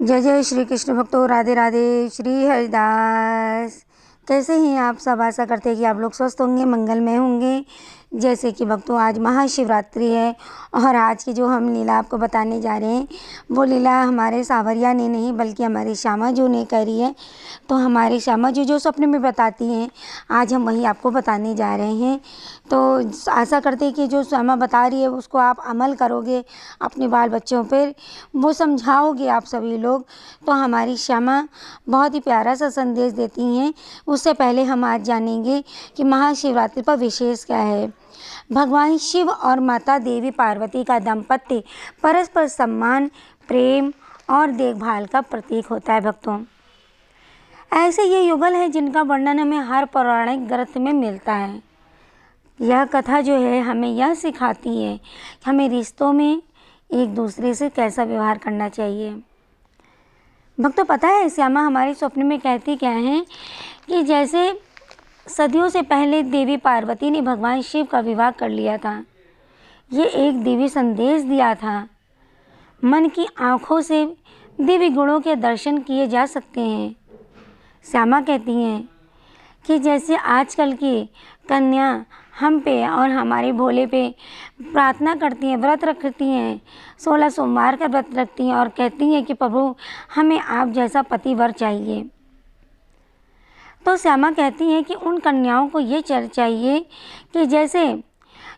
जय जय श्री कृष्ण भक्तों, राधे राधे। श्री हरिदास। कैसे हैं आप सब? आशा करते हैं कि आप लोग स्वस्थ होंगे, मंगलमय होंगे। जैसे कि भक्तों, आज महाशिवरात्रि है और आज की जो हम लीला आपको बताने जा रहे हैं वो लीला हमारे सावरिया ने नहीं बल्कि हमारी श्यामा जी ने करी है। तो हमारी श्यामा जी जो सपने में बताती हैं आज हम वही आपको बताने जा रहे हैं। तो आशा करते हैं कि जो श्यामा बता रही है उसको आप अमल करोगे, अपने बाल बच्चों पर वो समझाओगे आप सभी लोग। तो हमारी श्यामा बहुत ही प्यारा सा संदेश देती हैं। उससे पहले हम आज जानेंगे कि महाशिवरात्रि पर विशेष क्या है। भगवान शिव और माता देवी पार्वती का दाम्पत्य परस्पर सम्मान, प्रेम और देखभाल का प्रतीक होता है। भक्तों, ऐसे ये युगल है जिनका वर्णन हमें हर पौराणिक ग्रंथ में मिलता है। यह कथा जो है हमें यह सिखाती है कि हमें रिश्तों में एक दूसरे से कैसा व्यवहार करना चाहिए। भक्तों, पता है श्यामा हमारे स्वप्न में कहती क्या है कि जैसे सदियों से पहले देवी पार्वती ने भगवान शिव का विवाह कर लिया था। ये एक देवी संदेश दिया था। मन की आँखों से दिव्य गुणों के दर्शन किए जा सकते हैं। श्यामा कहती हैं कि जैसे आजकल की कन्या हम पे और हमारे भोले पे प्रार्थना करती हैं, व्रत रखती हैं, 16 सोमवार का व्रत रखती हैं और कहती हैं कि प्रभु हमें आप जैसा पतिवर चाहिए। तो श्यामा कहती हैं कि उन कन्याओं को ये चाहिए कि जैसे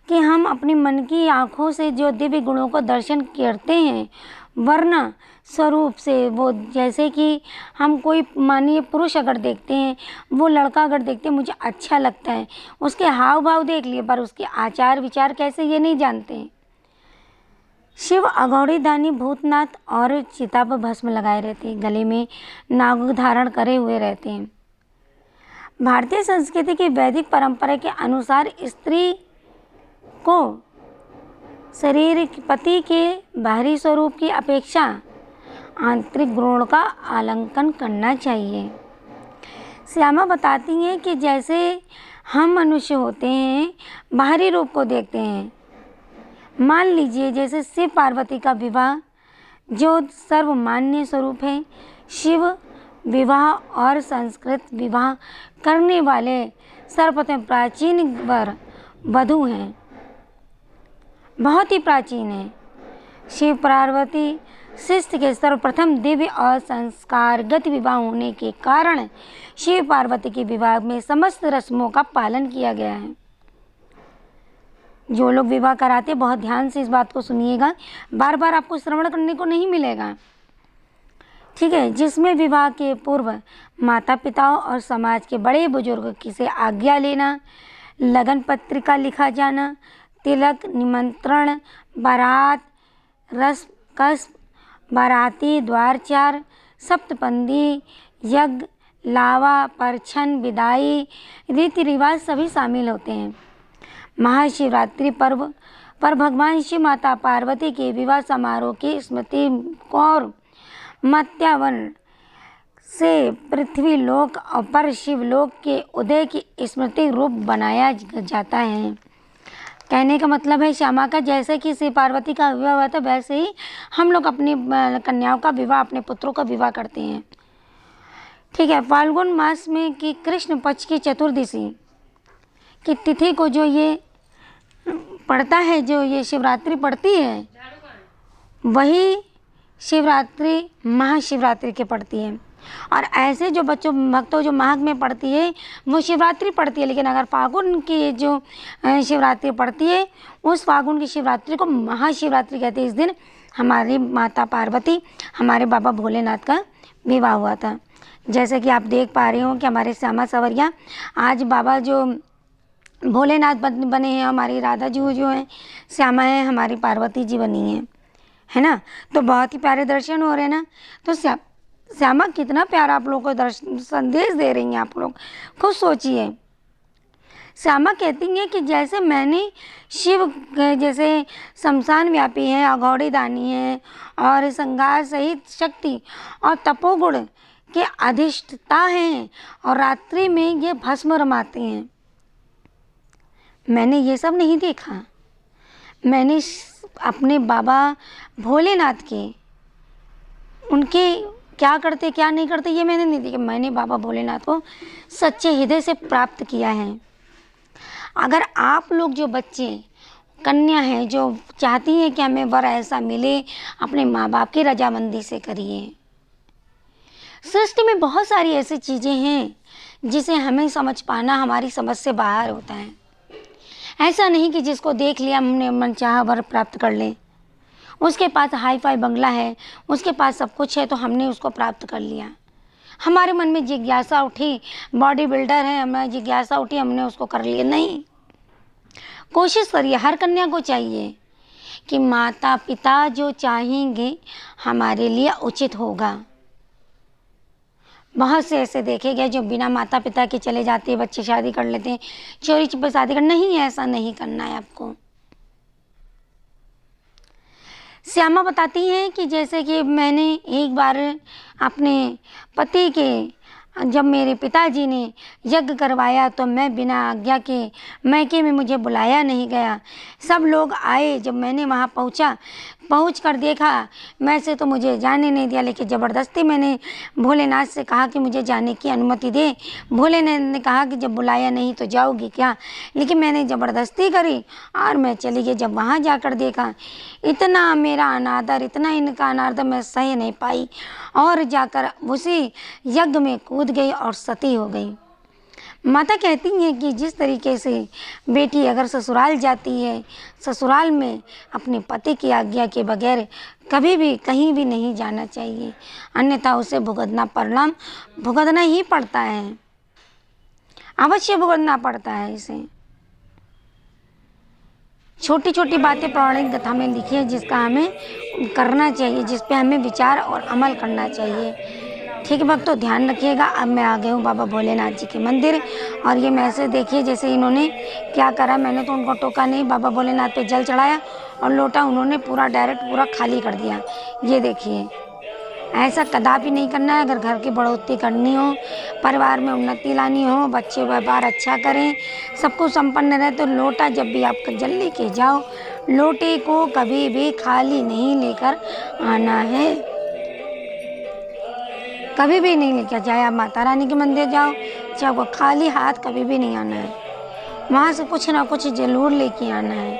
कि हम अपने मन की आँखों से जो दिव्य गुणों को दर्शन करते हैं, वरना स्वरूप से वो जैसे कि हम कोई मानिए पुरुष अगर देखते हैं, वो लड़का अगर देखते हैं मुझे अच्छा लगता है, उसके हाव भाव देख लिए पर उसके आचार विचार कैसे ये नहीं जानते हैं। शिव अघौरी दानी भूतनाथ और चिता पर भस्म लगाए रहते हैं, गले में नाग धारण करे हुए रहते हैं। भारतीय संस्कृति की वैदिक परंपरा के अनुसार स्त्री को शरीर पति के बाहरी स्वरूप की अपेक्षा आंतरिक गुणों का आलंकन करना चाहिए। श्यामा बताती हैं कि जैसे हम मनुष्य होते हैं, बाहरी रूप को देखते हैं। मान लीजिए जैसे शिव पार्वती का विवाह जो सर्वमान्य स्वरूप है, शिव विवाह और संस्कृत विवाह करने वाले सर्वप्रथम प्राचीन वर वधू हैं, बहुत ही प्राचीन है। शिव पार्वती शिष्ट के सर्वप्रथम दिव्य और संस्कारगत विवाह होने के कारण शिव पार्वती के विवाह में समस्त रस्मों का पालन किया गया है। जो लोग विवाह कराते बहुत ध्यान से इस बात को सुनिएगा, बार बार आपको श्रवण करने को नहीं मिलेगा, ठीक है। जिसमें विवाह के पूर्व माता पिताओं और समाज के बड़े बुजुर्ग की से आज्ञा लेना, लगन पत्रिका लिखा जाना, तिलक, निमंत्रण, बारात, रस्म कस्म, बाराती, द्वारचार, सप्तपंदी, यज्ञ, लावा, परछन, विदाई, रीति रिवाज सभी शामिल होते हैं। महाशिवरात्रि पर्व पर भगवान शिव माता पार्वती के विवाह समारोह की स्मृति और मत्यावन से पृथ्वी लोक और पर शिवलोक के उदय की स्मृति रूप बनाया जाता है। कहने का मतलब है श्यामा का जैसे कि शिव पार्वती का विवाह हुआ था वैसे ही हम लोग अपनी कन्याओं का विवाह, अपने पुत्रों का विवाह करते हैं, ठीक है। फाल्गुन मास में कि कृष्ण पक्ष की चतुर्दशी की तिथि को जो ये पड़ता है, जो ये शिवरात्रि पड़ती है, वही शिवरात्रि महाशिवरात्रि के पड़ती है। और ऐसे जो बच्चों भक्तों जो माघ में पड़ती है वो शिवरात्रि पड़ती है, लेकिन अगर फागुन की जो शिवरात्रि पड़ती है उस फागुन की शिवरात्रि को महाशिवरात्रि कहते हैं। इस दिन हमारी माता पार्वती, हमारे बाबा भोलेनाथ का विवाह हुआ था। जैसे कि आप देख पा रहे हो कि हमारे श्यामा सवरिया आज बाबा जो भोलेनाथ बने हैं, हमारी राधा जी जो हैं श्यामा है, हमारी पार्वती जी बनी है ना। तो बहुत ही प्यारे दर्शन हो रहे हैं ना। तो श्यामा कितना प्यारा आप लोगों को दर्शन संदेश दे रही हैं। आप लोग खुद सोचिए। श्यामा कहती हैं कि जैसे मैंने शिव जैसे शमशान व्यापी हैं, अघौरी दानी हैं और संगार सहित शक्ति और तपोगुण के अधिष्ठता हैं और रात्रि में ये भस्म रमाते हैं। मैंने ये सब नहीं देखा। मैंने अपने बाबा भोलेनाथ के उनके क्या करते क्या नहीं करते ये मैंने नहीं देखा, मैंने बाबा भोलेनाथ को सच्चे हृदय से प्राप्त किया है। अगर आप लोग जो बच्चे कन्या हैं जो चाहती हैं कि हमें वर ऐसा मिले, अपने माँ बाप की रजामंदी से करिए। सृष्टि में बहुत सारी ऐसी चीज़ें हैं जिसे हमें समझ पाना हमारी समझ से बाहर होता है। ऐसा नहीं कि जिसको देख लिया हमने मनचाहा वर प्राप्त कर लें। उसके पास हाई फाई बंगला है, उसके पास सब कुछ है तो हमने उसको प्राप्त कर लिया। हमारे मन में जिज्ञासा उठी, बॉडी बिल्डर है, हमें जिज्ञासा उठी, हमने उसको कर लिया। नहीं, कोशिश करिए, हर कन्या को चाहिए कि माता पिता जो चाहेंगे हमारे लिए उचित होगा। बहुत से ऐसे देखे गए जो बिना माता पिता के चले जाते हैं, बच्चे शादी कर लेते हैं, चोरी छिपे शादी कर। नहीं, ऐसा नहीं करना है आपको। श्यामा बताती हैं कि जैसे कि मैंने एक बार अपने पति के, जब मेरे पिताजी ने यज्ञ करवाया तो मैं बिना आज्ञा के मैके में मुझे बुलाया नहीं गया। सब लोग आए, जब मैंने वहाँ पहुँच कर देखा, मैं से तो मुझे जाने नहीं दिया, लेकिन ज़बरदस्ती मैंने भोलेनाथ से कहा कि मुझे जाने की अनुमति दे। भोलेनाथ ने कहा कि जब बुलाया नहीं तो जाओगी क्या, लेकिन मैंने ज़बरदस्ती करी और मैं चली गई। जब वहाँ जाकर देखा, इतना मेरा अनादर, इतना इनका अनादर मैं सह नहीं पाई और जाकर उसी यज्ञ में कूद गई और सती हो गई। माता कहती हैं कि जिस तरीके से बेटी अगर ससुराल जाती है, ससुराल में अपने पति की आज्ञा के बगैर कभी भी कहीं भी नहीं जाना चाहिए, अन्यथा उसे परिणाम भुगतना ही पड़ता है, अवश्य भुगतना पड़ता है इसे। छोटी छोटी बातें पौराणिक कथा में लिखी है जिसका हमें करना चाहिए, जिस पे हमें विचार और अमल करना चाहिए। ठीक है भक्तों, ध्यान रखिएगा। अब मैं आ गई हूँ बाबा भोलेनाथ जी के मंदिर और ये मैसेज देखिए जैसे इन्होंने क्या करा। मैंने तो उनको टोका नहीं, बाबा भोलेनाथ पे जल चढ़ाया और लोटा उन्होंने पूरा डायरेक्ट पूरा खाली कर दिया। ये देखिए, ऐसा कदापि नहीं करना है। अगर घर की बढ़ोतरी करनी हो, परिवार में उन्नति लानी हो, बच्चे व्यापार अच्छा करें, सब कुछ संपन्न रहे, तो लोटा जब भी आप जल लेके जाओ, लोटे को कभी भी खाली नहीं लेकर आना है, कभी भी नहीं लेकर। चाहे आप माता रानी के मंदिर जाओ, चाहे वो खाली हाथ कभी भी नहीं आना है, वहाँ से कुछ ना कुछ जरूर लेके आना है।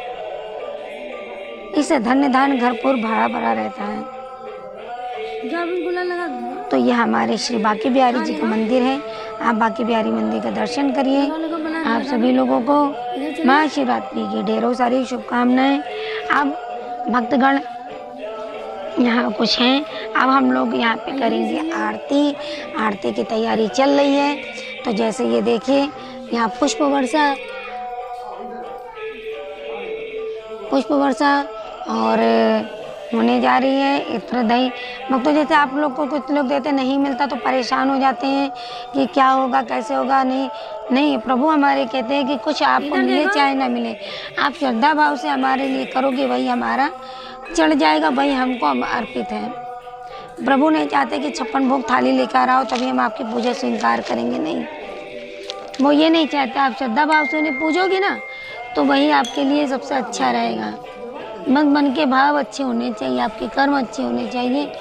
इससे धन्य धान घर पूर भरा भरा रहता है। तो ये हमारे श्री बांके बिहारी जी का मंदिर है। आप बांके बिहारी मंदिर का दर्शन करिए। आप सभी लोगों को महाशिवरात्रि की ढेरों सारी शुभकामनाएं। अब भक्तगण यहाँ कुछ हैं, अब हम लोग यहाँ पे करेंगे आरती। आरती की तैयारी चल रही है। तो जैसे ये देखिए, यहाँ पुष्प वर्षा और होने जा रही है। इत्र दही भक्तों, जैसे आप लोग को कुछ लोग देते नहीं मिलता तो परेशान हो जाते हैं कि क्या होगा, कैसे होगा। नहीं, प्रभु हमारे कहते हैं कि कुछ आपको मिले चाहे ना मिले, आप श्रद्धा भाव से हमारे लिए करोगे, वही हमारा चढ़ जाएगा, वही हमको अर्पित है। प्रभु नहीं चाहते कि 56 भोग थाली लेकर आओ तभी हम आपकी पूजा स्वीकार करेंगे। नहीं, वो ये नहीं चाहते। आप श्रद्धा भाव से उन्हें पूजोगे ना तो वही आपके लिए सबसे अच्छा रहेगा। मन के भाव अच्छे होने चाहिए, आपके कर्म अच्छे होने चाहिए,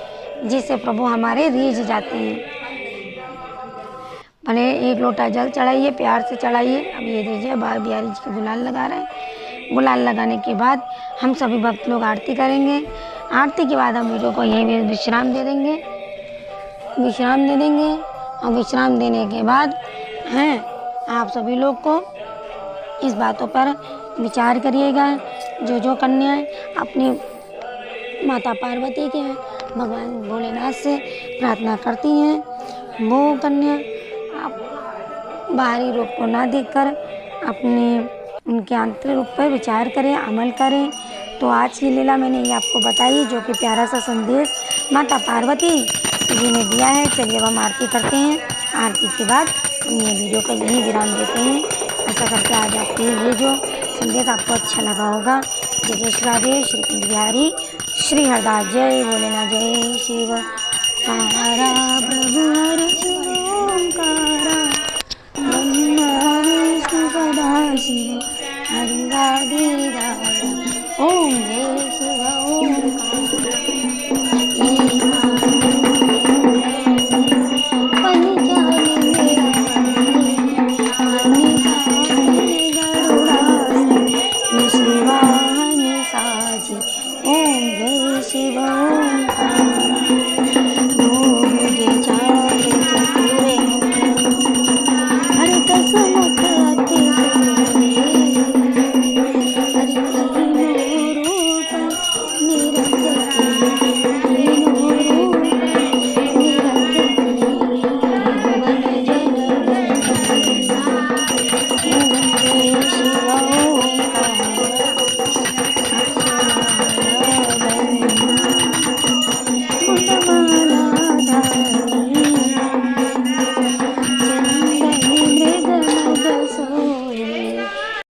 जिससे प्रभु हमारे रीझ जाते हैं। भले एक लोटा जल चढ़ाइए, प्यार से चढ़ाइए। अब ये दीजिए, बाबा बिहारी जी के गुलाल लगा रहे हैं। गुलाल लगाने के बाद हम सभी भक्त लोग आरती करेंगे। आरती के बाद हम वीडियो को यहीं विश्राम दे देंगे और विश्राम देने के बाद हैं आप सभी लोग को इस बातों पर विचार करिएगा। जो कन्याएं अपनी माता पार्वती के भगवान भोलेनाथ से प्रार्थना करती हैं, वो कन्या आप बाहरी रूप को ना देखकर अपने उनके आंतरिक रूप पर विचार करें, अमल करें। तो आज की लीला मैंने ये आपको बताई, जो कि प्यारा सा संदेश माता पार्वती जी ने दिया है। चलिए अब हम आरती करते हैं। आरती के बाद हम ये वीडियो का यहीं विराम देते हैं। ऐसा करके आज आपके ये जो संदेश आपको अच्छा लगा होगा। जय जय श्री राधे, श्री कुंज बिहारी, श्री हरदास, जय भोलेनाथ, जय शिव कारा प्रभु हरि ओंकारा, ब्रह्मा विष्णु सदा शिव हरि राधे राधे, ओम जय शिव ओंकारा। शिव